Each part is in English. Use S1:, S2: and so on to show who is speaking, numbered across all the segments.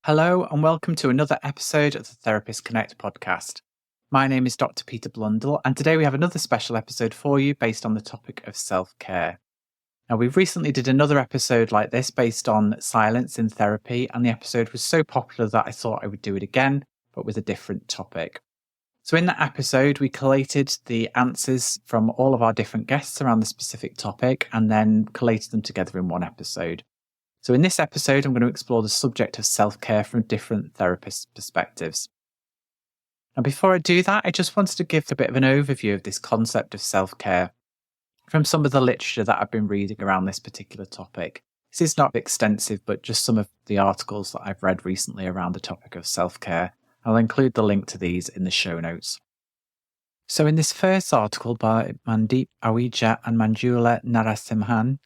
S1: Hello and welcome to another episode of the Therapist Connect podcast. My name is Dr. Peter Blundell, and today we have another special episode for you based on the topic of self-care. Now, we've recently did another episode like this based on silence in therapy, and the episode was so popular that I thought I would do it again, but with a different topic. So in that episode, we collated the answers from all of our different guests around the specific topic and then collated them together in one episode. So in this episode, I'm going to explore the subject of self-care from different therapist perspectives. Now, before I do that, I just wanted to give a bit of an overview of this concept of self-care from some of the literature that I've been reading around this particular topic. This is not extensive, but just some of the articles that I've read recently around the topic of self-care. I'll include the link to these in the show notes. So in this first article by Mandeep Ahija and Manjula Narasimhan,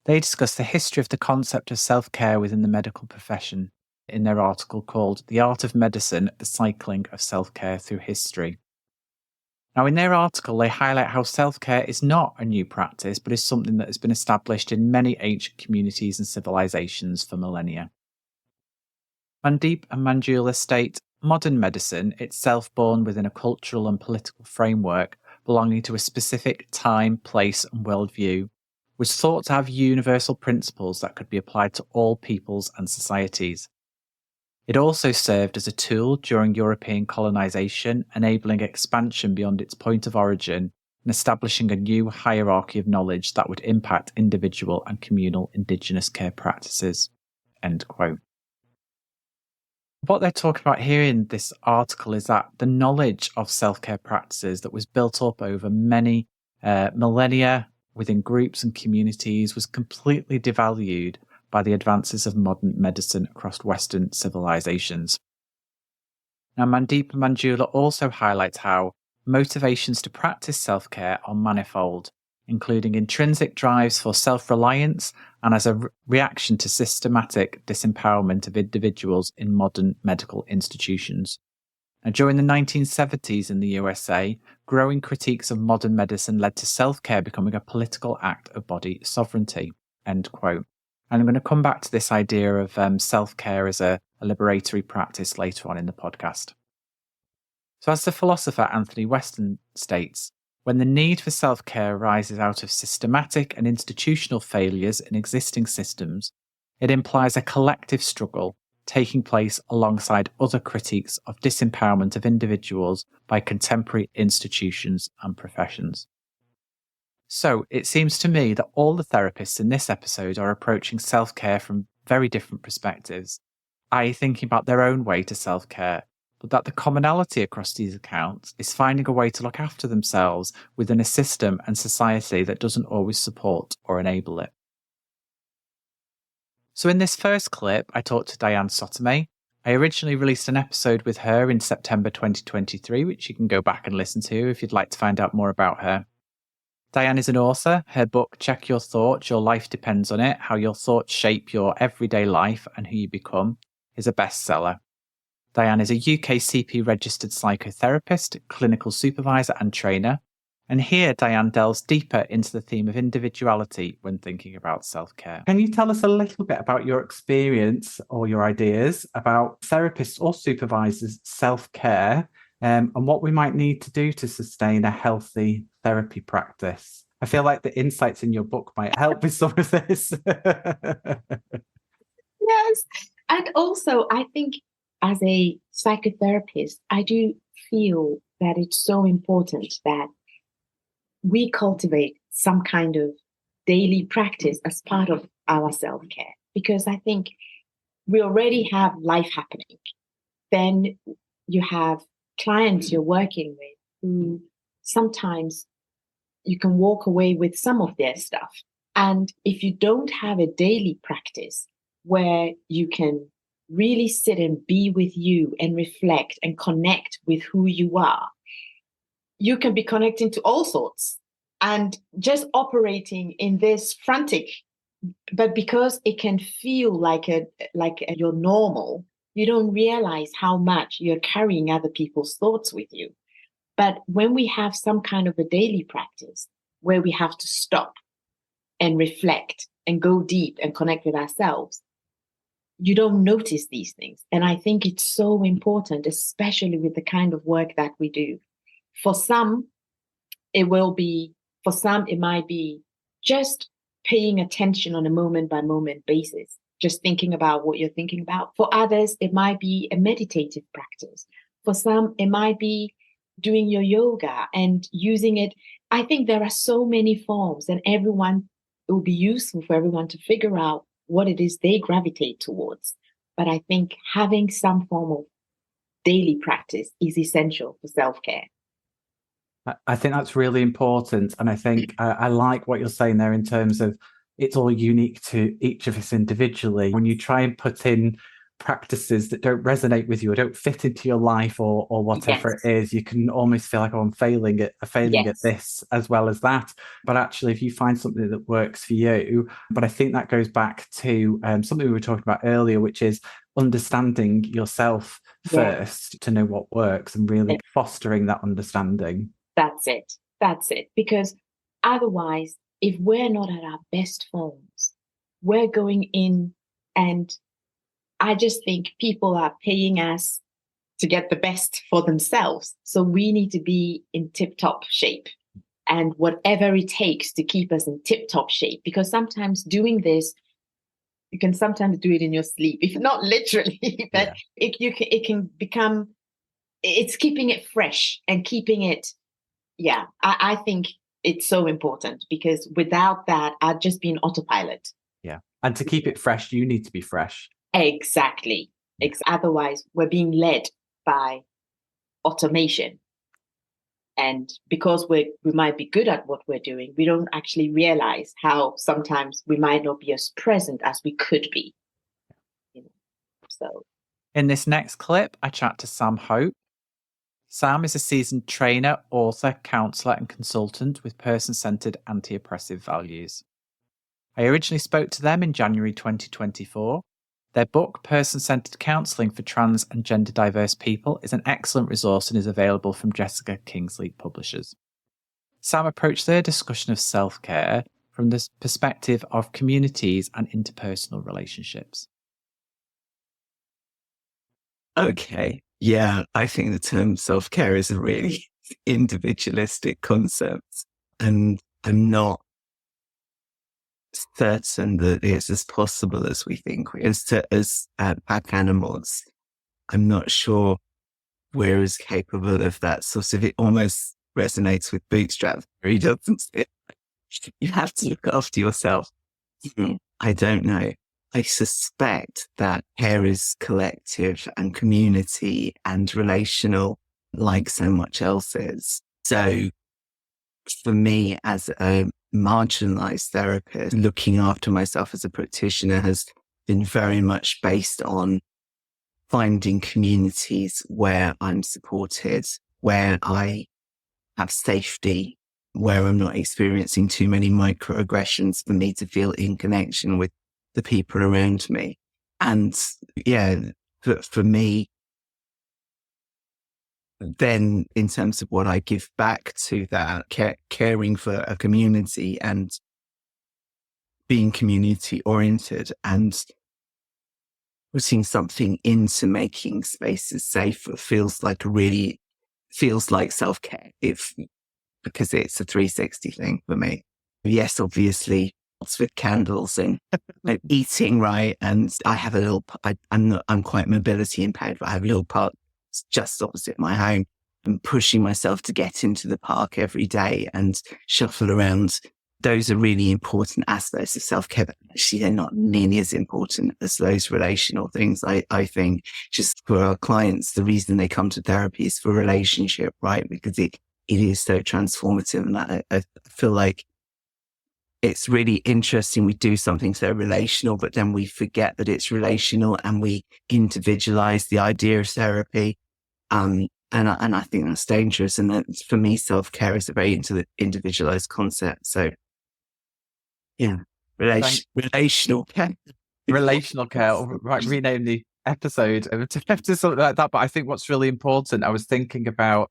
S1: they discuss the history of the concept of self-care within the medical profession in their article called The Art of Medicine, the Cycling of Self-Care Through History. Now, in their article, they highlight how self-care is not a new practice, but is something that has been established in many ancient communities and civilizations for millennia. Mandeep and Manjula state, modern medicine, itself born within a cultural and political framework belonging to a specific time, place, and worldview, was thought to have universal principles that could be applied to all peoples and societies. It also served as a tool during European colonization, enabling expansion beyond its point of origin and establishing a new hierarchy of knowledge that would impact individual and communal indigenous care practices. End quote. What they're talking about here in this article is that the knowledge of self-care practices that was built up over many millennia within groups and communities was completely devalued by the advances of modern medicine across Western civilizations. Now, Mandeep and Manjula also highlight how motivations to practice self-care are manifold, including intrinsic drives for self-reliance and as a reaction to systematic disempowerment of individuals in modern medical institutions. Now, during the 1970s in the USA, growing critiques of modern medicine led to self-care becoming a political act of body sovereignty. End quote. And I'm going to come back to this idea of self-care as a liberatory practice later on in the podcast. So as the philosopher Anthony Weston states, when the need for self-care arises out of systematic and institutional failures in existing systems, it implies a collective struggle taking place alongside other critiques of disempowerment of individuals by contemporary institutions and professions. So it seems to me that all the therapists in this episode are approaching self-care from very different perspectives, i.e. thinking about their own way to self-care, but that the commonality across these accounts is finding a way to look after themselves within a system and society that doesn't always support or enable it. So in this first clip, I talked to Diane Sotomé. I originally released an episode with her in September 2023, which you can go back and listen to if you'd like to find out more about her. Diane is an author. Her book, Check Your Thoughts, Your Life Depends on It, How Your Thoughts Shape Your Everyday Life and Who You Become, is a bestseller. Diane is a UKCP registered psychotherapist, clinical supervisor and trainer. And here, Diane delves deeper into the theme of individuality when thinking about self-care. Can you tell us a little bit about your experience or your ideas about therapists or supervisors' self-care and what we might need to do to sustain a healthy therapy practice? I feel like the insights in your book might help with some of this.
S2: Yes. And also, I think as a psychotherapist, I do feel that it's so important that we cultivate some kind of daily practice as part of our self-care, because I think we already have life happening. Then you have clients you're working with who sometimes you can walk away with some of their stuff. And if you don't have a daily practice where you can really sit and be with you and reflect and connect with who you are, you can be connecting to all sorts and just operating in this frantic, but because it can feel like your normal, you don't realize how much you're carrying other people's thoughts with you. But when we have some kind of a daily practice where we have to stop and reflect and go deep and connect with ourselves, you don't notice these things. And I think it's so important, especially with the kind of work that we do. For some, it might be just paying attention on a moment by moment basis, just thinking about what you're thinking about. For others, it might be a meditative practice. For some, it might be doing your yoga and using it. I think there are so many forms, and it will be useful for everyone to figure out what it is they gravitate towards. But I think having some form of daily practice is essential for self-care.
S1: I think that's really important. And I think I like what you're saying there in terms of it's all unique to each of us individually. When you try and put in practices that don't resonate with you or don't fit into your life or whatever
S2: Yes.
S1: it is, you can almost feel like, oh, I'm failing at
S2: Yes.
S1: this as well as that. But actually, if you find something that works for you, but I think that goes back to something we were talking about earlier, which is understanding yourself first to know what works and really fostering that understanding.
S2: That's it. Because otherwise, if we're not at our best forms, we're going in, and I just think people are paying us to get the best for themselves. So we need to be in tip-top shape, and whatever it takes to keep us in tip-top shape. Because sometimes doing this, you can sometimes do it in your sleep, if not literally, but it can become, it's keeping it fresh and keeping it. Yeah, I think it's so important, because without that, I'd just be an autopilot.
S1: Yeah. And to keep it fresh, you need to be fresh.
S2: Exactly. Otherwise, we're being led by automation. And because we might be good at what we're doing, we don't actually realize how sometimes we might not be as present as we could be. So,
S1: in this next clip, I chat to Sam Hope. Sam is a seasoned trainer, author, counsellor and consultant with Person Centred Anti-oppressive values. I originally spoke to them in January 2024. Their book, Person Centred Counselling for Trans and Gender Diverse People, is an excellent resource and is available from Jessica Kingsley Publishers. Sam approached their discussion of self-care from the perspective of communities and interpersonal relationships.
S3: Okay. Yeah, I think the term self-care is a really individualistic concept, and I'm not certain that it's as possible as we think. As pack animals, I'm not sure we're as capable of that sort of. It almost resonates with bootstrap theory, doesn't it? You have to look after yourself. I don't know. I suspect that care is collective and community and relational, like so much else is. So for me, as a marginalized therapist, looking after myself as a practitioner has been very much based on finding communities where I'm supported, where I have safety, where I'm not experiencing too many microaggressions for me to feel in connection with the people around me. And yeah, for me, then in terms of what I give back to that, caring for a community and being community oriented and putting something into making spaces safer feels like self-care, because it's a 360 thing for me. Yes, obviously, with candles and eating right. And I have I'm quite mobility impaired, but I have a little park just opposite my home. I'm pushing myself to get into the park every day and shuffle around. Those are really important aspects of self-care, but actually they're not nearly as important as those relational things. I think just for our clients, the reason they come to therapy is for relationship, right? Because it is so transformative. And I feel like it's really interesting. We do something so relational, but then we forget that it's relational and we individualize the idea of therapy. And I think that's dangerous. And that, for me, self-care is a very individualized concept. So yeah, relational care.
S1: Relational care, right? Rename the episode to something like that. But I think what's really important, I was thinking about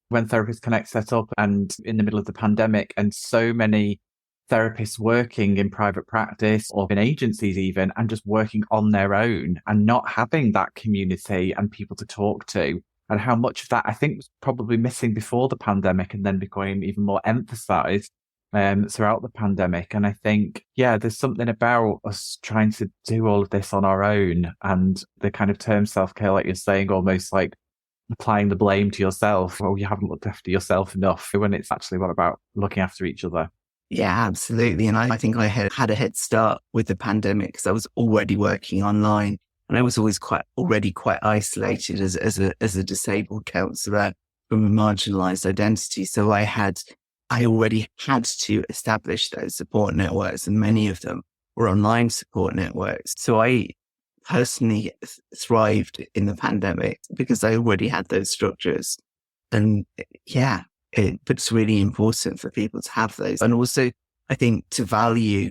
S1: when Therapist Connect set up and in the middle of the pandemic, and so many therapists working in private practice or in agencies even, and just working on their own and not having that community and people to talk to, and how much of that I think was probably missing before the pandemic and then becoming even more emphasized throughout the pandemic. And I think, yeah, there's something about us trying to do all of this on our own, and the kind of term self-care, like you're saying, almost like applying the blame to yourself. Well, you haven't looked after yourself enough, when it's actually what about looking after each other.
S3: Yeah, absolutely. And I think I had a head start with the pandemic because I was already working online, and I was always already quite isolated as a disabled counsellor from a marginalised identity. So I already had to establish those support networks, and many of them were online support networks. So I personally thrived in the pandemic because I already had those structures. And yeah, it's really important for people to have those. And also, I think to value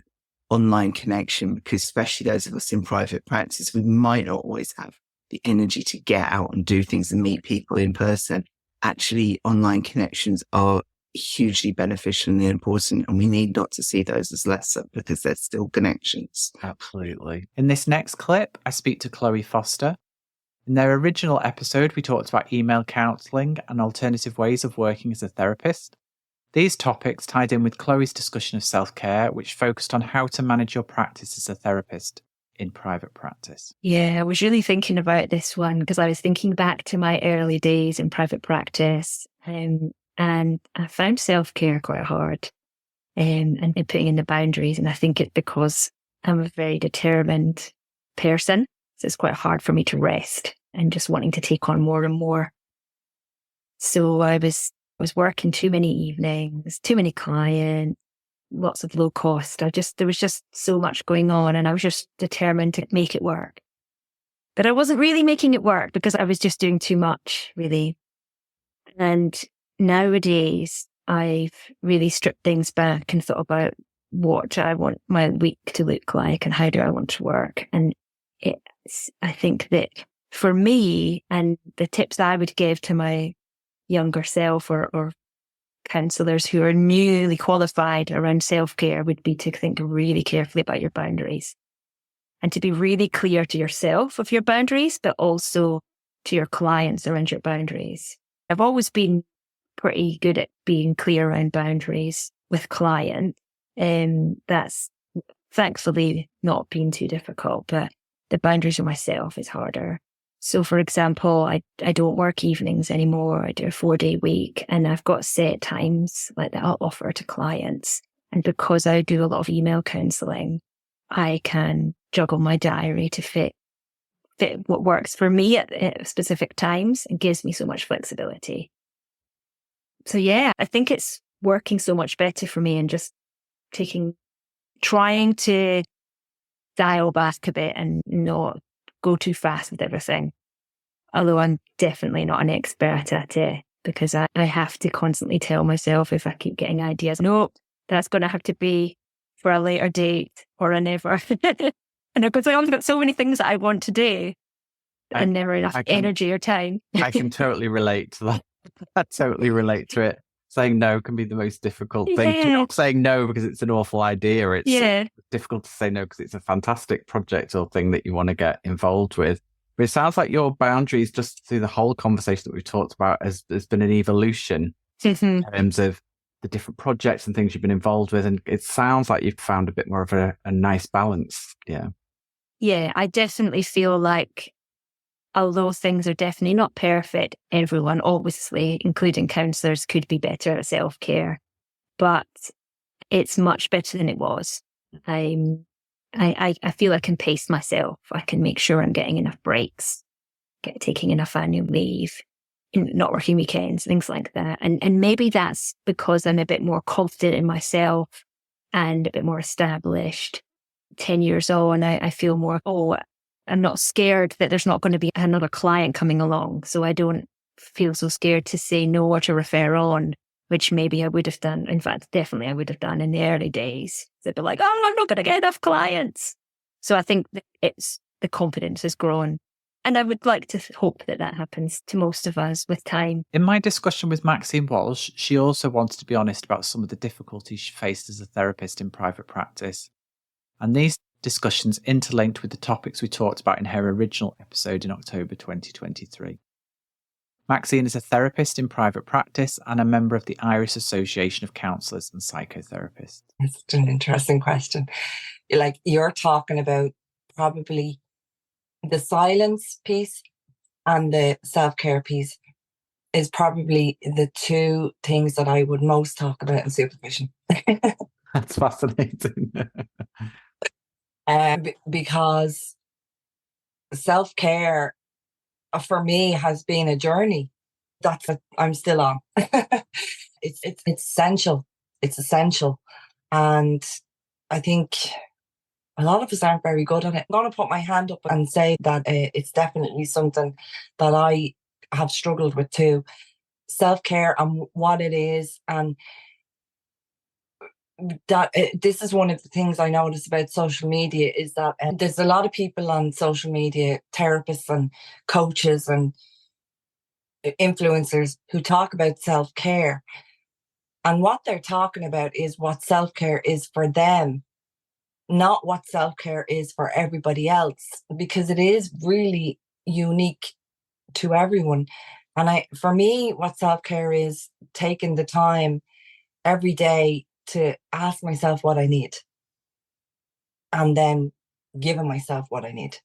S3: online connection, because especially those of us in private practice, we might not always have the energy to get out and do things and meet people in person. Actually, online connections are hugely beneficial and important, and we need not to see those as lesser because they're still connections.
S1: Absolutely. In this next clip, I speak to Chloe Foster. In their original episode, we talked about email counselling and alternative ways of working as a therapist. These topics tied in with Chloe's discussion of self-care, which focused on how to manage your practice as a therapist in private practice.
S4: Yeah, I was really thinking about this one because I was thinking back to my early days in private practice, and I found self-care quite hard, and putting in the boundaries. And I think it's because I'm a very determined person. So it's quite hard for me to rest and just wanting to take on more and more. So I was working too many evenings, too many clients, lots of low cost. There was just so much going on, and I was just determined to make it work. But I wasn't really making it work because I was just doing too much, really. And nowadays, I've really stripped things back and thought about what I want my week to look like and how do I want to work. And I think that for me, and the tips I would give to my younger self or counsellors who are newly qualified around self-care would be to think really carefully about your boundaries and to be really clear to yourself of your boundaries, but also to your clients around your boundaries. I've always been pretty good at being clear around boundaries with clients, and that's thankfully not been too difficult, but the boundaries with myself is harder. So for example, I don't work evenings anymore. I do a 4-day week, and I've got set times like that I'll offer to clients. And because I do a lot of email counselling, I can juggle my diary to fit what works for me at specific times, and gives me so much flexibility. So yeah, I think it's working so much better for me, and just trying to dial back a bit and not go too fast with everything. Although I'm definitely not an expert at it, because I have to constantly tell myself if I keep getting ideas, nope, that's going to have to be for a later date or a never. And because I've got so many things that I want to do and never enough energy or time.
S1: I can totally relate to that. I totally relate to it. Saying no can be the most difficult thing.
S4: Yeah.
S1: You're not saying no because it's an awful idea. It's difficult to say no because it's a fantastic project or thing that you want to get involved with. But it sounds like your boundaries, just through the whole conversation that we've talked about, has been an evolution in terms of the different projects and things you've been involved with. And it sounds like you've found a bit more of a nice balance. Yeah.
S4: Yeah, I definitely feel like, although things are definitely not perfect, everyone, obviously, including counsellors, could be better at self-care. But it's much better than it was. I feel I can pace myself. I can make sure I'm getting enough breaks, taking enough annual leave, not working weekends, things like that. And maybe that's because I'm a bit more confident in myself and a bit more established. 10 years on, I feel more, I'm not scared that there's not going to be another client coming along. So I don't feel so scared to say no or to refer on, which maybe I would have done. In fact, definitely I would have done in the early days. They'd be like, I'm not going to get enough clients. So I think that the confidence has grown And I would like to hope that that happens to most of us with time.
S1: In my discussion with Maxine Walsh, she also wanted to be honest about some of the difficulties she faced as a therapist in private practice. And these discussions interlinked with the topics we talked about in her original episode in October 2023. Maxine is a therapist in private practice and a member of the Irish Association of Counsellors and Psychotherapists.
S5: It's an interesting question. Like, you're talking about probably the silence piece and the self-care piece is probably the two things that I would most talk about in supervision.
S1: That's fascinating.
S5: Because self-care for me has been a journey that I'm still on. It's essential. It's essential. And I think a lot of us aren't very good at it. I'm going to put my hand up and say that it's definitely something that I have struggled with too. Self-care and what it is, and that this is one of the things I notice about social media is that there's a lot of people on social media, therapists and coaches and influencers who talk about self-care. And what they're talking about is what self-care is for them, not what self-care is for everybody else, because it is really unique to everyone. And for me, what self-care is taking the time every day to ask myself what I need and then giving myself what I need.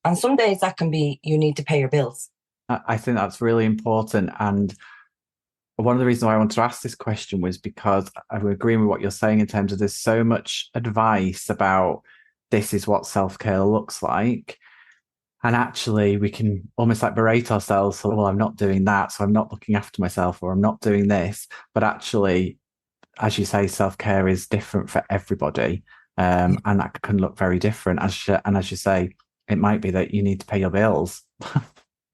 S5: And some days that can be, you need to pay your bills.
S1: I think that's really important. And one of the reasons why I wanted to ask this question was because I agree with what you're saying in terms of there's so much advice about this is what self-care looks like. And actually we can almost like berate ourselves. So, well, I'm not doing that. So I'm not looking after myself, or I'm not doing this. But actually, as you say, self-care is different for everybody. And that can look very different. And as you say, it might be that you need to pay your bills. And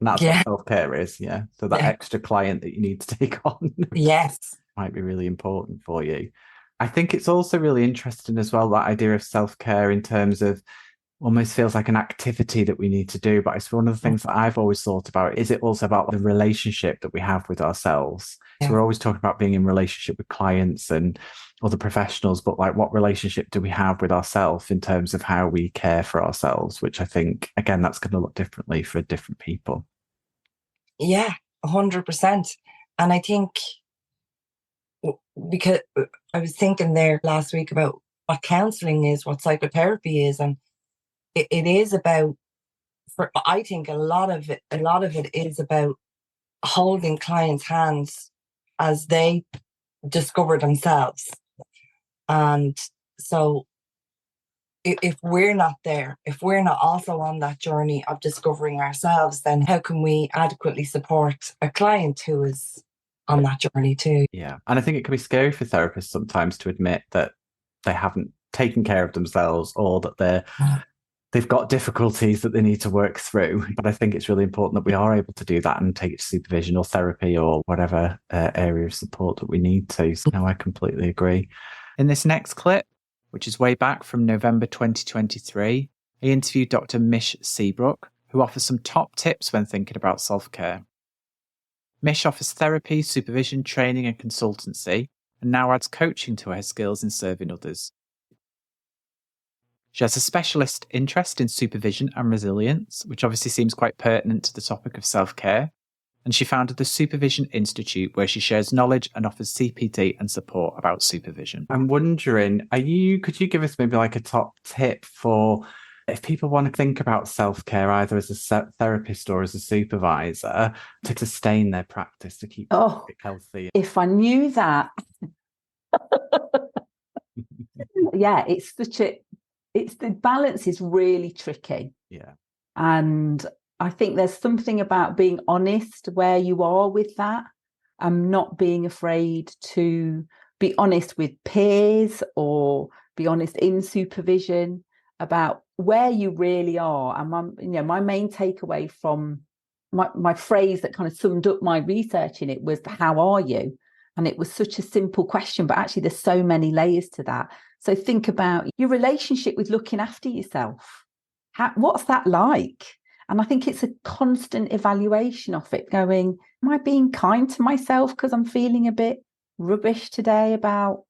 S1: that's what self-care is, yeah. So that extra client that you need to take on might be really important for you. I think it's also really interesting as well, that idea of self-care in terms of almost feels like an activity that we need to do. But it's one of the things that I've always thought about, is it also about the relationship that we have with ourselves? So we're always talking about being in relationship with clients and other professionals, but like, what relationship do we have with ourselves in terms of how we care for ourselves? Which I think, again, that's going to look differently for different people.
S5: Yeah, 100%. And I think, because I was thinking there last week about what counselling is, what psychotherapy is, and it is about, I think a lot of it is about holding clients' hands as they discover themselves. And so if we're not there, if we're not also on that journey of discovering ourselves, then how can we adequately support a client who is on that journey too?
S1: Yeah. And I think it can be scary for therapists sometimes to admit that they haven't taken care of themselves, or that they've got difficulties that they need to work through. But I think it's really important that we are able to do that and take it to supervision or therapy or whatever area of support that we need to. So no, I completely agree. In this next clip, which is way back from November 2023, I interviewed Dr. Mish Seabrook, who offers some top tips when thinking about self-care. Mish offers therapy, supervision, training and consultancy, and now adds coaching to her skills in serving others. She has a specialist interest in supervision and resilience, which obviously seems quite pertinent to the topic of self-care. And she founded the Supervision Institute, where she shares knowledge and offers CPD and support about supervision. I'm wondering, could you give us maybe like a top tip for if people want to think about self-care, either as a therapist or as a supervisor, to sustain their practice, to keep it healthy?
S6: If I knew that, yeah, it's the balance is really tricky.
S1: Yeah.
S6: And I think there's something about being honest where you are with that, and not being afraid to be honest with peers or be honest in supervision about where you really are. And my main takeaway from my phrase that kind of summed up my research in it was, how are you? And it was such a simple question, but actually there's so many layers to that. So think about your relationship with looking after yourself. What's that like? And I think it's a constant evaluation of it, going, am I being kind to myself because I'm feeling a bit rubbish today about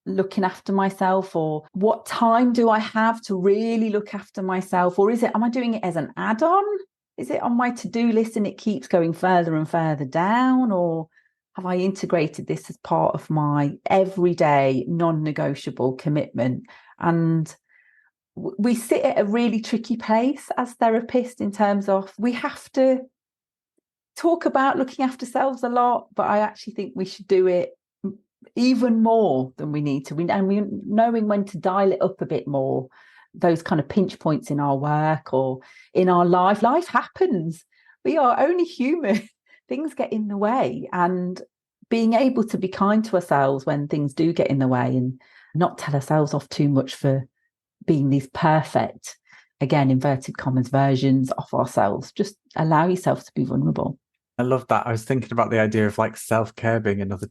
S6: looking after myself? Or what time do I have to really look after myself? Or am I doing it as an add-on? Is it on my to-do list and it keeps going further and further down? Or have I integrated this as part of my everyday non-negotiable commitment? And we sit at a really tricky place as therapists in terms of we have to talk about looking after ourselves a lot, but I actually think we should do it even more than we need to. We knowing when to dial it up a bit more, those kind of pinch points in our work or in our life. Life happens. We are only human. Things get in the way, and being able to be kind to ourselves when things do get in the way and not tell ourselves off too much for being these perfect, again, inverted commas, versions of ourselves. Just allow yourself to be vulnerable.
S1: I love that. I was thinking about the idea of like self-care being another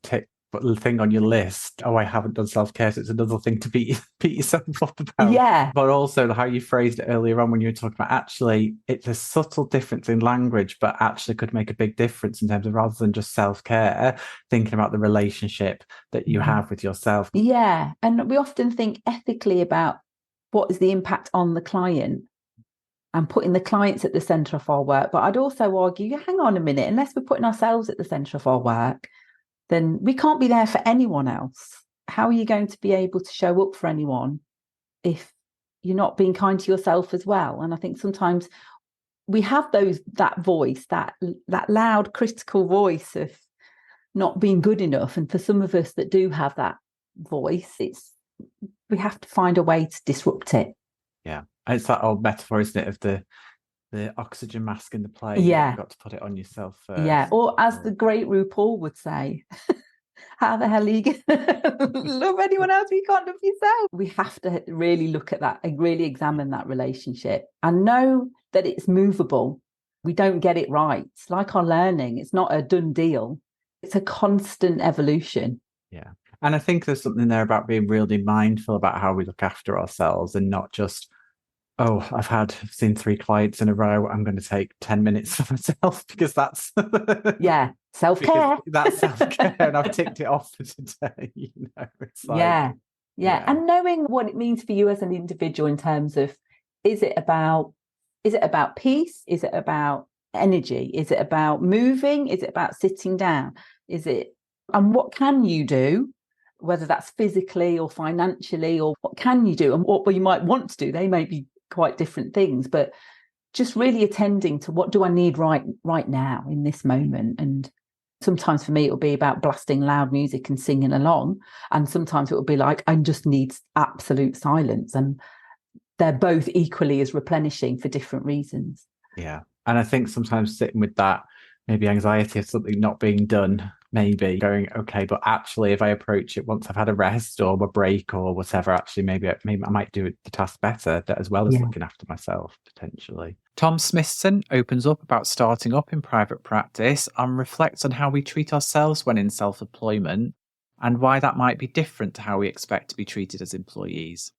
S1: thing on your list. Oh, I haven't done self-care, so it's another thing to beat yourself up about.
S6: Yeah.
S1: But also how you phrased it earlier on when you were talking about actually it's a subtle difference in language, but actually could make a big difference in terms of, rather than just self-care, thinking about the relationship that you have with yourself.
S6: Yeah. And we often think ethically about what is the impact on the client and putting the clients at the centre of our work. But I'd also argue, hang on a minute, unless we're putting ourselves at the centre of our work, then we can't be there for anyone else. How are you going to be able to show up for anyone if you're not being kind to yourself as well? And I think sometimes we have that voice, that loud critical voice of not being good enough. And for some of us that do have that voice, we have to find a way to disrupt it.
S1: Yeah. It's that old metaphor, isn't it, of the oxygen mask in the plane.
S6: Yeah.
S1: You've got to put it on yourself first.
S6: Yeah. Or as the great RuPaul would say, how the hell are you going to love anyone else if you can't love yourself? We have to really look at that and really examine that relationship and know that it's movable. We don't get it right. It's like our learning. It's not a done deal. It's a constant evolution.
S1: Yeah. And I think there's something there about being really mindful about how we look after ourselves and not just, oh, I've seen 3 clients in a row, I'm going to take 10 minutes for myself because that's...
S6: yeah, self-care.
S1: That's self-care and I've ticked it off for today. It's like,
S6: yeah. And knowing what it means for you as an individual in terms of, is it about peace? Is it about energy? Is it about moving? Is it about sitting down? And what can you do? Whether that's physically or financially, or what can you do and what you might want to do. They may be quite different things, but just really attending to what do I need right now in this moment. And sometimes for me, it'll be about blasting loud music and singing along. And sometimes it will be like, I just need absolute silence. And they're both equally as replenishing for different reasons.
S1: Yeah. And I think sometimes sitting with that, maybe anxiety of something not being done, maybe going, okay, but actually if I approach it once I've had a rest or a break or whatever, actually maybe I might do the task better, as well as looking after myself potentially. Tom Smithson opens up about starting up in private practice and reflects on how we treat ourselves when in self-employment and why that might be different to how we expect to be treated as employees.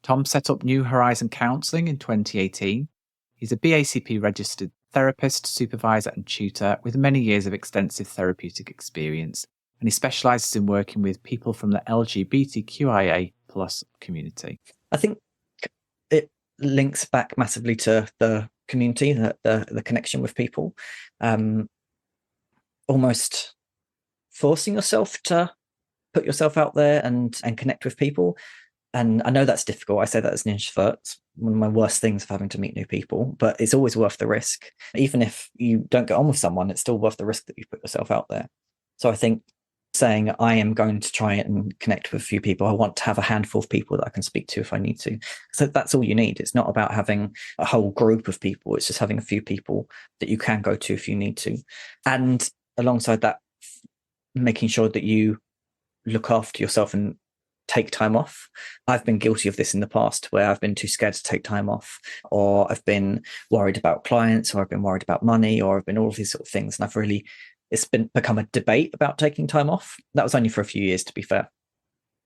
S1: Tom set up New Horizon Counselling in 2018. He's a BACP registered therapist, supervisor and tutor with many years of extensive therapeutic experience, and he specialises in working with people from the LGBTQIA+ community.
S7: I think it links back massively to the community, the connection with people, almost forcing yourself to put yourself out there and connect with people. And I know that's difficult. I say that as an introvert, one of my worst things of having to meet new people, but it's always worth the risk. Even if you don't get on with someone, it's still worth the risk that you put yourself out there. So I think saying I am going to try and connect with a few people, I want to have a handful of people that I can speak to if I need to. So that's all you need. It's not about having a whole group of people. It's just having a few people that you can go to if you need to. And alongside that, making sure that you look after yourself and take time off. I've been guilty of this in the past where I've been too scared to take time off, or I've been worried about clients, or I've been worried about money, or I've been all of these sort of things. And it's become a debate about taking time off. That was only for a few years, to be fair.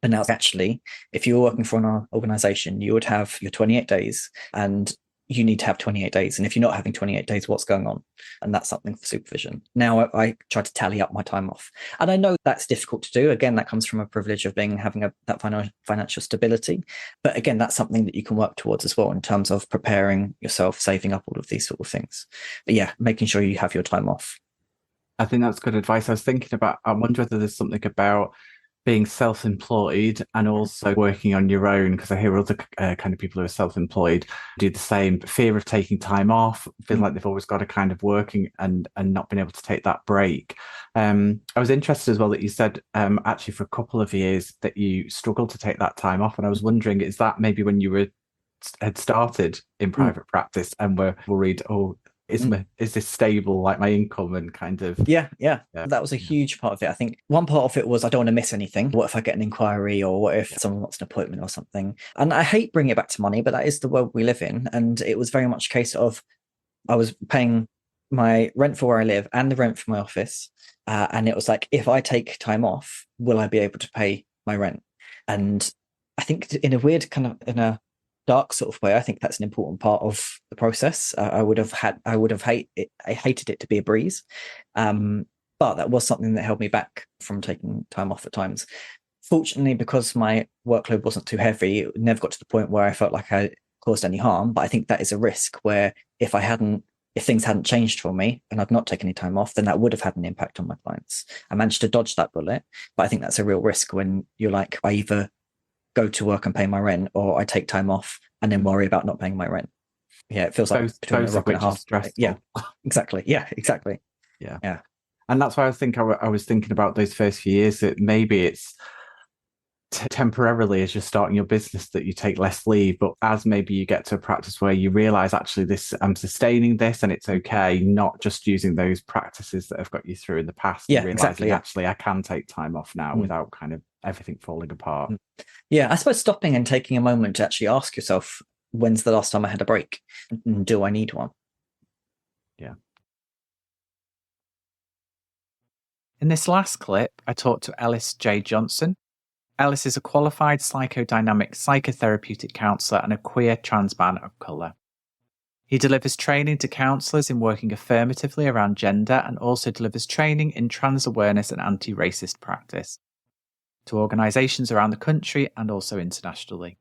S7: And now actually, if you were working for an organization, you would have your 28 days and you need to have 28 days. And if you're not having 28 days, what's going on? And that's something for supervision. Now I try to tally up my time off. And I know that's difficult to do. Again, that comes from a privilege of having that financial stability. But again, that's something that you can work towards as well in terms of preparing yourself, saving up, all of these sort of things. But yeah, making sure you have your time off.
S1: I think that's good advice. I wonder whether there's something about being self-employed and also working on your own, because I hear other kind of people who are self-employed do the same. Fear of taking time off, feeling like they've always got to kind of working and not being able to take that break. I was interested as well that you said actually for a couple of years that you struggled to take that time off, and I was wondering, is that maybe when you had started in private practice and were worried, is this stable, like my income, and kind of
S7: yeah that was a huge part of it. I think one part of it was I don't want to miss anything. What if I get an inquiry, or what if someone wants an appointment or something? And I hate bringing it back to money, but that is the world we live in. And it was very much a case of I was paying my rent for where I live and the rent for my office, and it was like, if I take time off, will I be able to pay my rent? And I think in a weird kind of in a dark sort of way, I think that's an important part of the process. I hated it to be a breeze, but that was something that held me back from taking time off at times. Fortunately, because my workload wasn't too heavy, it never got to the point where I felt like I caused any harm. But I think that is a risk where if things hadn't changed for me and I'd not taken any time off, then that would have had an impact on my clients. I managed to dodge that bullet, but I think that's a real risk when you're like, I either go to work and pay my rent, or I take time off and then worry about not paying my rent. Yeah, it feels like between a rock and a hard place. Yeah, exactly. Yeah, exactly.
S1: Yeah. And that's why I think I was thinking about those first few years, that maybe it's temporarily as you're starting your business that you take less leave, but as maybe you get to a practice where you realize actually I'm sustaining this and it's okay, not just using those practices that have got you through in the past.
S7: Yeah,
S1: realizing
S7: exactly.
S1: Actually I can take time off now without kind of everything falling apart.
S7: Yeah, I suppose stopping and taking a moment to actually ask yourself, when's the last time I had a break? Do I need one?
S1: Yeah. In this last clip, I talked to Ellis J. Johnson. Ellis is a qualified psychodynamic psychotherapeutic counsellor and a queer trans man of colour. He delivers training to counsellors in working affirmatively around gender, and also delivers training in trans awareness and anti-racist practice to organisations around the country and also internationally.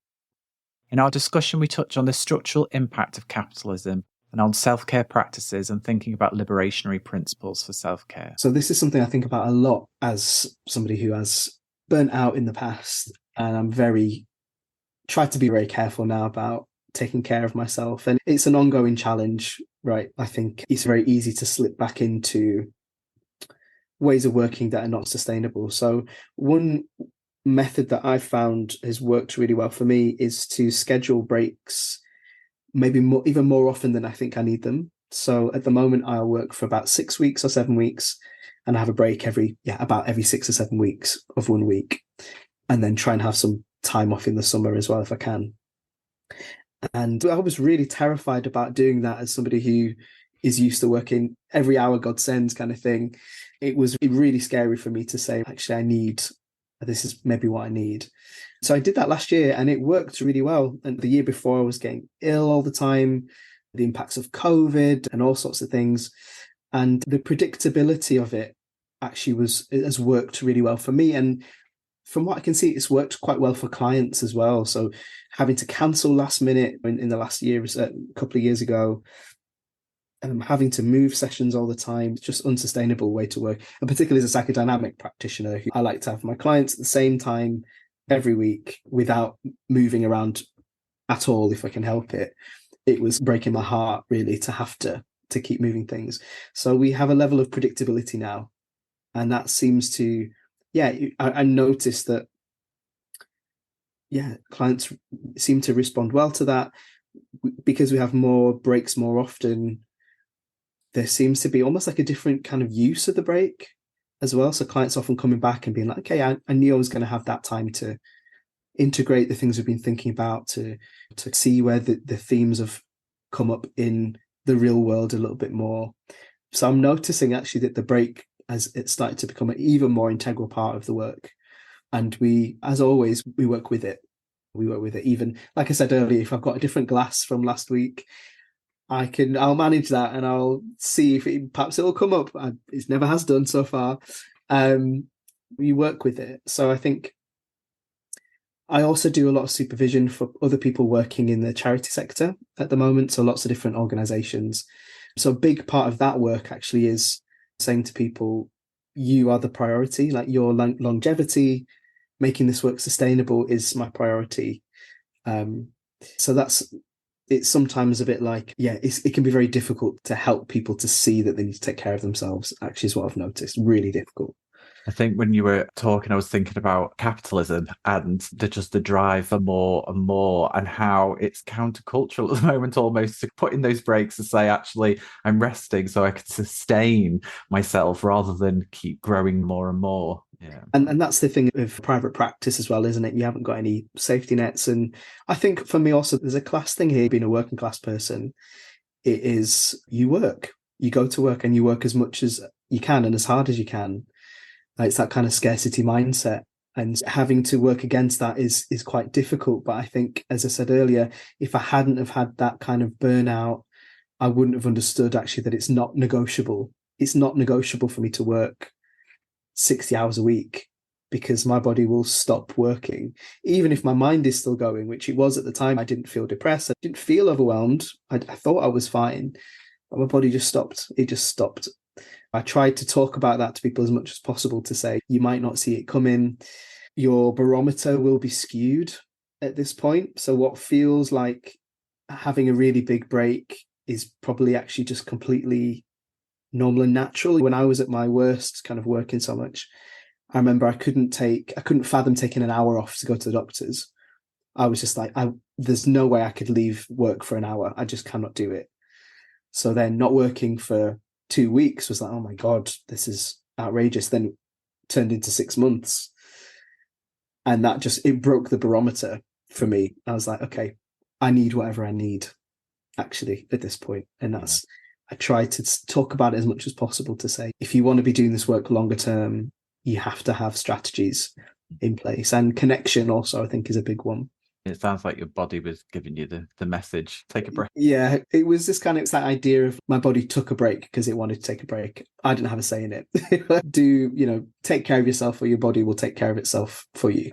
S1: In our discussion, we touch on the structural impact of capitalism and on self-care practices and thinking about liberationary principles for self-care.
S8: So this is something I think about a lot as somebody who has burnt out in the past, and I'm try to be very careful now about taking care of myself. And it's an ongoing challenge, right? I think it's very easy to slip back into ways of working that are not sustainable. So one method that I've found has worked really well for me is to schedule breaks, maybe even more often than I think I need them. So at the moment, I'll work for about 6 weeks or 7 weeks, and I have a break about every 6 or 7 weeks of 1 week, and then try and have some time off in the summer as well if I can. And I was really terrified about doing that as somebody who is used to working every hour God sends kind of thing. It was really scary for me to say, actually, this is maybe what I need. So I did that last year and it worked really well. And the year before I was getting ill all the time, the impacts of COVID and all sorts of things. And the predictability of it actually has worked really well for me. And from what I can see, it's worked quite well for clients as well. So having to cancel last minute in the last year, a couple of years ago, and having to move sessions all the time, it's just unsustainable way to work. And particularly as a psychodynamic practitioner, I like to have my clients at the same time every week without moving around at all if I can help it. It was breaking my heart really to have to keep moving things. So we have a level of predictability now. And that seems to, I noticed that, clients seem to respond well to that. Because we have more breaks more often, there seems to be almost like a different kind of use of the break as well. So clients often coming back and being like, okay, I knew I was going to have that time to integrate the things we've been thinking about, to see where the themes have come up in the real world a little bit more. So I'm noticing actually that the break, as it started to become an even more integral part of the work. And we, as always, we work with it. We work with it. Even, like I said earlier, if I've got a different glass from last week, I'll manage that, and I'll see if perhaps it'll come up. It never has done so far. You work with it. So I think I also do a lot of supervision for other people working in the charity sector at the moment. So lots of different organizations. So a big part of that work actually is saying to people, you are the priority, like your longevity, making this work sustainable is my priority. So it's sometimes a bit like, it can be very difficult to help people to see that they need to take care of themselves, actually, is what I've noticed. Really difficult.
S1: I think when you were talking, I was thinking about capitalism and the drive for more and more, and how it's countercultural at the moment, almost, to put in those breaks and say, actually, I'm resting so I can sustain myself rather than keep growing more and more. Yeah.
S8: And that's the thing with private practice as well, isn't it? You haven't got any safety nets. And I think for me also, there's a class thing here, being a working class person. It is, you work, you go to work and you work as much as you can and as hard as you can. It's that kind of scarcity mindset, and having to work against that is quite difficult. But I think, as I said earlier, if I hadn't have had that kind of burnout, I wouldn't have understood actually that it's not negotiable. It's not negotiable for me to work 60 hours a week, because my body will stop working. Even if my mind is still going, which it was at the time, I didn't feel depressed. I didn't feel overwhelmed. I thought I was fine, but my body just stopped. It just stopped. I tried to talk about that to people as much as possible, to say, you might not see it coming. Your barometer will be skewed at this point. So what feels like having a really big break is probably actually just completely normal and natural. When I was at my worst, kind of working so much, I remember I couldn't fathom taking an hour off to go to the doctors. I was just like, there's no way I could leave work for an hour. I just cannot do it. So then not working for 2 weeks was like, oh my God, this is outrageous. Then turned into 6 months. And that it broke the barometer for me. I was like, okay, I need whatever I need, actually, at this point. And I try to talk about it as much as possible, to say, if you want to be doing this work longer term, you have to have strategies in place. And connection also, I think, is a big one.
S1: It sounds like your body was giving you the message, take a break.
S8: Yeah, it was this it's that idea of my body took a break because it wanted to take a break. I didn't have a say in it. Take care of yourself, or your body will take care of itself for you.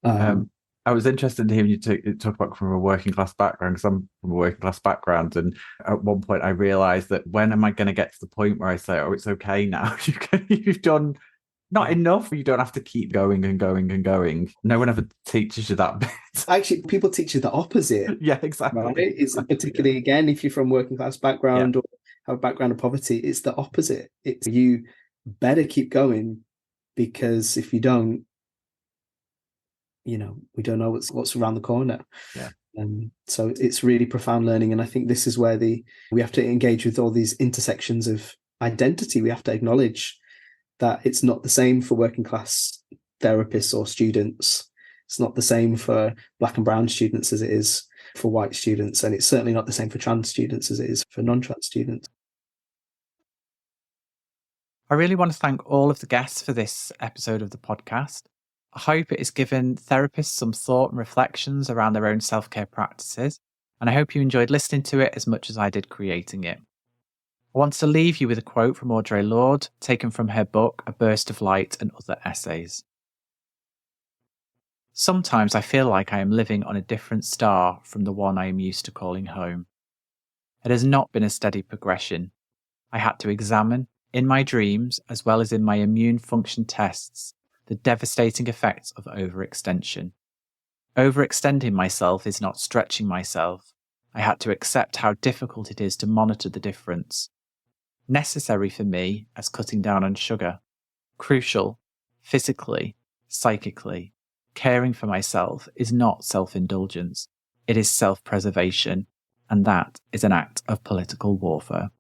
S1: I was interested to hear you talk about from a working class background, because I'm from a working class background. And at one point I realized that, when am I going to get to the point where I say, oh, it's okay now? You've done not enough. You don't have to keep going and going and going. No one ever teaches you that bit.
S8: Actually, people teach you the opposite.
S1: Yeah, exactly.
S8: Right? It's particularly, again, if you're from working class background or have a background of poverty, it's the opposite. It's, you better keep going, because if you don't, we don't know what's around the corner.
S1: Yeah.
S8: So it's really profound learning. And I think this is where we have to engage with all these intersections of identity. We have to acknowledge that it's not the same for working class therapists or students. It's not the same for Black and brown students as it is for white students. And it's certainly not the same for trans students as it is for non-trans students.
S1: I really want to thank all of the guests for this episode of the podcast. I hope it has given therapists some thought and reflections around their own self-care practices, and I hope you enjoyed listening to it as much as I did creating it. I want to leave you with a quote from Audre Lorde, taken from her book, A Burst of Light and Other Essays. Sometimes I feel like I am living on a different star from the one I am used to calling home. It has not been a steady progression. I had to examine, in my dreams as well as in my immune function tests, the devastating effects of overextension. Overextending myself is not stretching myself. I had to accept how difficult it is to monitor the difference. Necessary for me as cutting down on sugar. Crucial, physically, psychically. Caring for myself is not self-indulgence. It is self-preservation, and that is an act of political warfare.